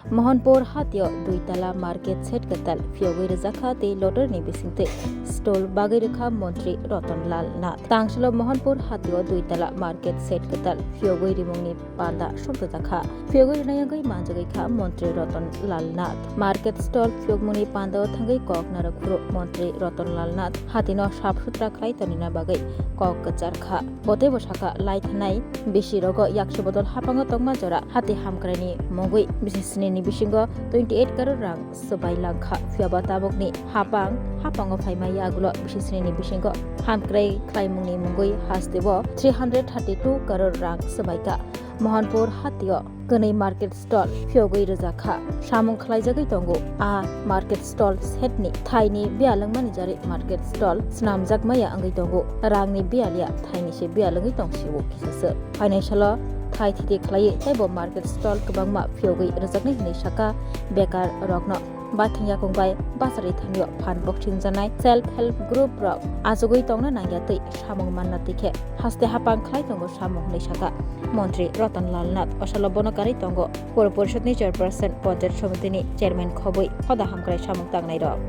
Mohanpur Hatio Duitala Market Set Katal Fiogir Zakati Lotter Nibisinte Stol Bagirikha Montri Rotan Lal Nath Tangshalo Mohanpur Hatio Duitala Market Set Katal Fiogir Mungni Panda Shubdaka Fiogir Nayagai Manjagika Montri Rotan Lal Nath Market Stall Fiogmuni Panda Tangai Kok Narakuru Montri Rotan Lal Nath Hatino Shapsutra Klaitanina Bagai Kok Kacharkha Bote Boshaka Laithanai Bishirogo Yakshobodol Hapango Tongmajora Hati Hamkrani Mogui Bisisni Bishingo 28 crore rang sebai langkha fiaba tabokni hapango phaimaya agulo bisisni bishingo hamkrei khlaimungni mungui hastebo 332 crore rang sebaika Mohanpur Hatio Ganei Market Stall Fiogoi Rajakha Samung Khlaijagai tongo a Market Stall setni Thaini bialangmani jari Market Stall snamjak maya angai tongo rangni bialia Thaini se bialangai tongsibo kisase financial Thai Thiti Klai Taibo Market Stall Kabangma Fiogoi Rajakni Hini Shaka Bekar Rokno Bathanya Kongbai Basari Thanyo Phan Boxing Janai Self Help Group Rok Azogoi Tongna Nangyatei Samung Mannatike Haste Hapang Klai Tongo Samung Ni Shaka Montri Rotan Lal Nath Osalobonokari Tongo Pur Porishadni Chairperson Panchayat Samitini Chairman Khoboi Hoda Hamkrai Samung Tangnai Rok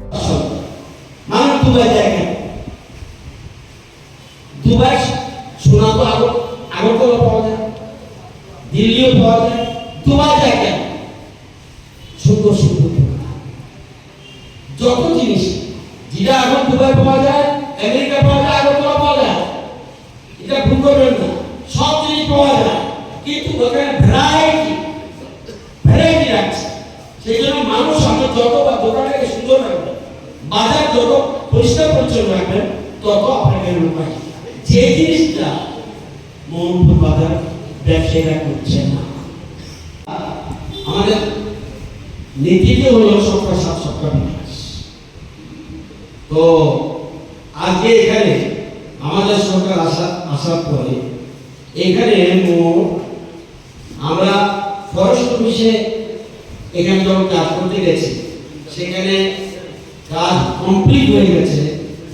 Mana Dubai jayga Dubai shuna to Agartala পাওয়া যায় দিল্লিও পাওয়া যায় Dubai জায়গা সুন্দর সুন্দর যত জিনিস যেটা এখন দুবাই পাওয়া যায় আমেরিকা পাওয়া যায় আগরতলা পাওয়া যায় এটা ভুল করবেন না সব জিনিস পাওয়া যায় কিন্তু ওখানে ভ্যারাইটি আছে সেই জন্য মানুষ আপনার যত বা দোকানটাকে সুন্দর রাখবেন বাজার যত পরিষ্কার পরিচ্ছন্ন রাখবেন তত আপনাকে লোক আসবে যে জিনিসটা মোহাম্মদপুর বাজার ব্যবসায়ীরা করছে না আমাদের নীতিতে হলো সবটা সাত সপ্তাহ বিকাশ তো আজকে এখানে আমাদের সরকার আসার পরে এখানে আমরা ফরেস্ট অফিসে এখানে যখন কাজ করতে গেছি সেখানে কাজ কমপ্লিট হয়ে গেছে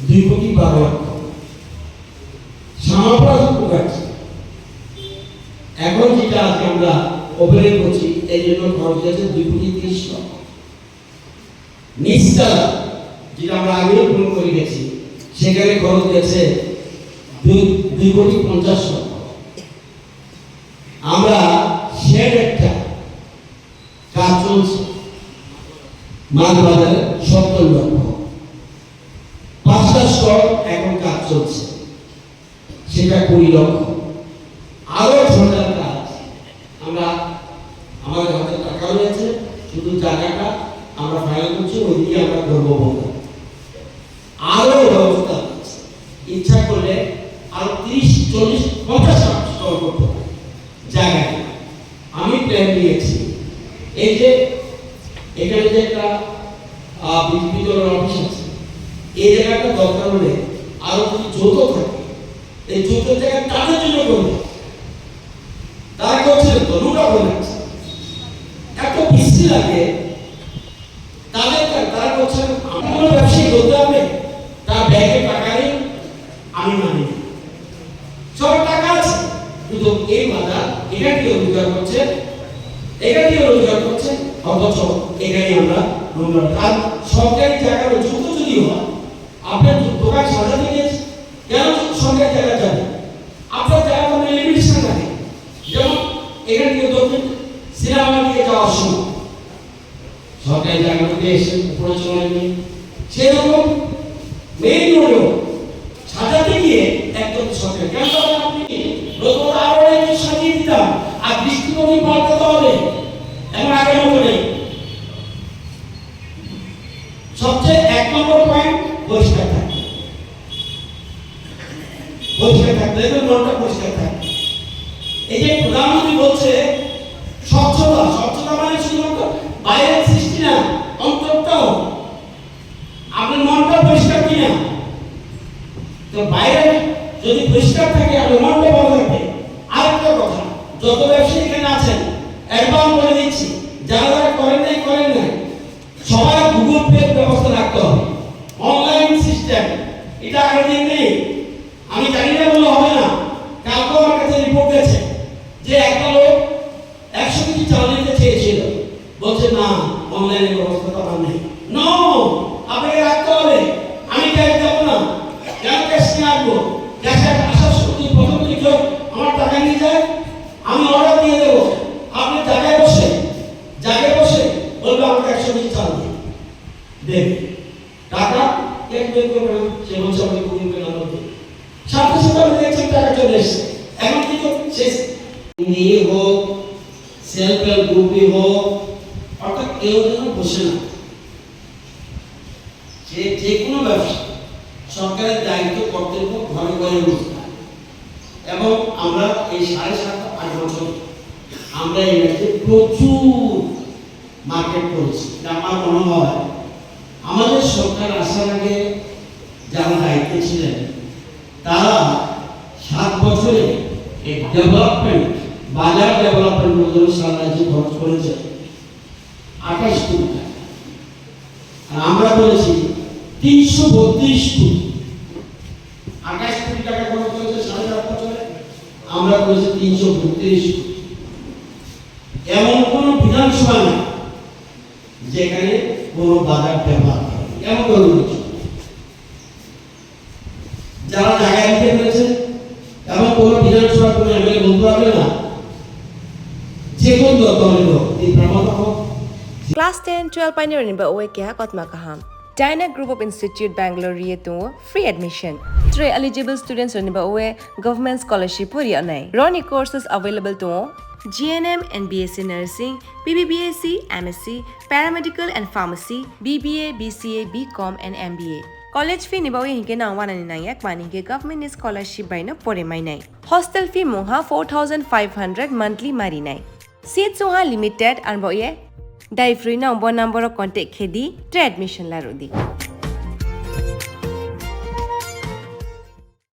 2,12 লক্ষ সামাপ্রাস উপকারী এখন যেটা আজকে আমরা অপারেট করছি এই জন্য খরচ হয়েছে 2,30 লক্ষ নিচতলা যেটা আমরা আগেও পূরণ করে গেছি সেখানে খরচ হয়েছে 2,50 লক্ষ আমরা শেড একটা কাজ চলছে মাছ বাজারে 70 লক্ষ 5টা স্টক এখন কাজ চলছে সেটা 20 লক্ষ আরো 6টা কাজ আমরা আমাদের হাতে টাকা রয়েছে শুধু জায়গাটা আমরা ফাইল করছি ওইদিকে আমরা করবো বলতে আরো ব্যবস্থা আছে ইচ্ছা করলে আরো 30-40-50টা স্টল করতে পারি জায়গায় আমি প্ল্যান নিয়েছি এই যে এখানে যে একটা বিদ্যুতের অফিস আছে এই জায়গাটা দরকার হলে আরো যদি যৌথ থাকে এই যৌথ জায়গা তাদের জন্য করবে তারা করছে তো নোটা বলে এত বৃষ্টি লাগে তারা করছে আমার ব্যবসায়ী করতে হবে তার ব্যাগে টাকা নেই আমি মানি সব টাকা আছে কিন্তু এই বাজার এটা কি রোজগার করছে অথচ এখানে আমরা আর সরকারি জায়গার যুক্ত যদি হয় আপনার দোকান সাজাতে গিয়েছে কেন সরকারি জায়গা যাবে আপনার জায়গা মানে লিমিটেশন থাকে যেমন এখান থেকে দক্ষিণ সিনেমা দিয়ে যাওয়ার সময় সরকারি জায়গাগুলোতে এসে উপরে চলে গিয়ে সেরকম মেইন রোডেও সাজাতে গিয়ে একদম সরকারি কেন আপনি নতুন আরো একটু সাজিয়ে দিতাম আর দৃষ্টিভঙ্গি পাল্টাতে হবে এখন আগের মতো নেই সবচেয়ে 1 নম্বর পয়েন্ট পরিষ্কার থাকবে দেখবেন মনটা পরিষ্কার থাকবে এই যে প্রধানমন্ত্রী বলছে স্বচ্ছতা মানে শুধুমাত্র বাইরের সৃষ্টি না অন্তরটাও আপনার মনটা পরিষ্কার কিনা তো বাইরে যদি পরিষ্কার থাকে আপনার মনটা ভালো থাকবে আরেকটা কথা যত ব্যবসায়ী এখানে আছেন অ্যাডভান্স করে দিচ্ছি যারা করেন নাই সবাই গুগল পে ব্যবস্থা রাখতে হবে অনলাইন সিস্টেম এটা আগের দিন নেই আমি জানি না বলে হবে না কালকে আমার কাছে রিপোর্ট গেছে যে একটা লোক 100 কেজি চাল নিতে চেয়েছিল বলছে না অনলাইনে ব্যবস্থা তো আমার নেই। নো, আপনাকে রাখতে হবে। আমি ক্যাশ দেবো না, কেন ক্যাশ নিয়ে আসবো? ক্যাশের আসার সময় প্রথম দিকে কেউ আমার টাকা নিয়ে যায়, আমি অর্ডার দিয়ে দেবো। আপনি জায়গায় বসে বলবে আমাকে 120 চাল দিন, দেবে টাকা ক্যাশ বের করবে না, সে বলছে আমাকে বুকিং করে আনতে হবে। সাথে সাথে আমি দেখছি টাকা চলে এসছে। এখন কিন্তু শেষ নিয়ে হোক, সেলফ হেল্প গ্রুপই হোক, অর্থাৎ কেউ যেন বসে না, যে কোনো ব্যবসা সরকারের দায়িত্ব কর্তব্য ঘরে ঘরে বসতে হয়। এবং আমরা এই 7.5-8 বছর আমরা এই রাজ্যে প্রচুর মার্কেট করেছি। আমার মনে হয় আমাদের সরকার আসার আগে যারা দায়িত্বে ছিলেন তারা 7 বছরে এই ডেভেলপমেন্ট, বাজার ডেভেলপমেন্ট জন্য সারা রাজ্যে খরচ করেছে 28 কোটি টাকা। আর আমরা বলেছি 332 কোটি। 28 কোটি টাকা খরচ করেছে 7.5 বছরে, আমরা করেছি 332 কোটি। এমন কোন বিধানসভা নেই যেখানে কোন বাজার ডেভেলপ হয়, এমন কোন কিছু যারা জায়গায় নিতে পেরেছে এবং কোন বিধানসভা কোন এমএলএ বলতে পারবে না যে কোন দলের হোক, এই প্রমাণ হোক। Class 10-12 pioneer ni ba oe kya kotma kaham. Dyna Group of Institute Bangalore to free admission. 3 eligible students ni ba oe government scholarship puri anai. Roni courses available to GNM and BSc Nursing, BBBSc, MSc, Paramedical and Pharmacy, BBA, BCA, BCom and MBA. College fee ni ba oe hinke na 199 mani ke government scholarship by na pore mai nai. Hostel fee moha 4500 monthly mari nai. Seats soha limited and ba oe Dai free na number contact khedi admission la rodi.